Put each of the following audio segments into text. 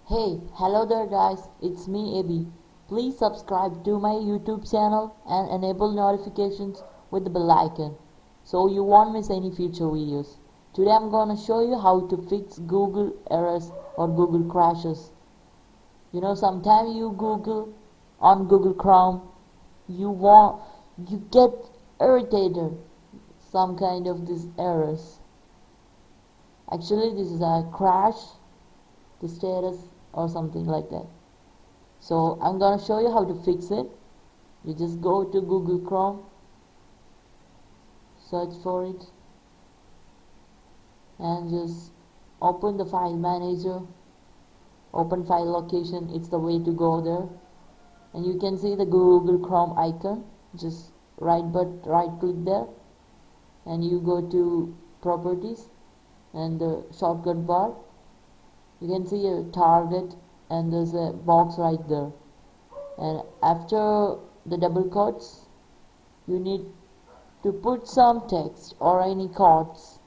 Hey, hello there guys, it's me Abby. Please subscribe to my YouTube channel and enable notifications with the bell icon so you won't miss any future videos. Today I'm gonna show you how to fix Google errors or Google crashes. Sometimes you Google on Google Chrome, you get irritated some kind of these errors. Actually this is a crash, the status or something like that. So I'm gonna show you how to fix it. You just go to Google Chrome, search for it, and just open the file manager, open file location. It's the way to go there, and you can see the Google Chrome icon. Just right click there, and you go to properties and the shortcut bar. You can see a target and there's a box right there, and after the double quotes you need to put some text or any codes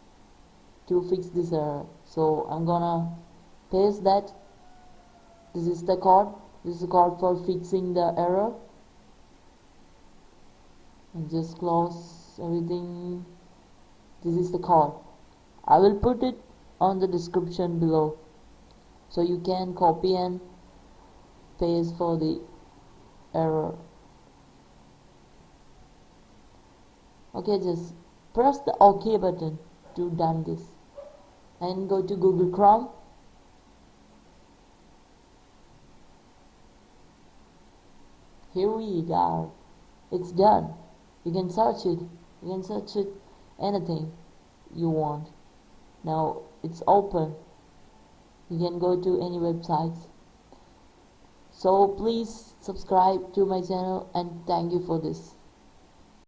to fix this error. So I'm gonna paste that. This is the code for fixing the error, and just close everything. This is the code. I will put it on the description below so you can copy and paste for the error. Okay, just press the OK button to done this and go to Google Chrome. Here we are. It's done. You can search it. Anything you want. Now it's open. You can go to any websites. So please subscribe to my channel and thank you for this.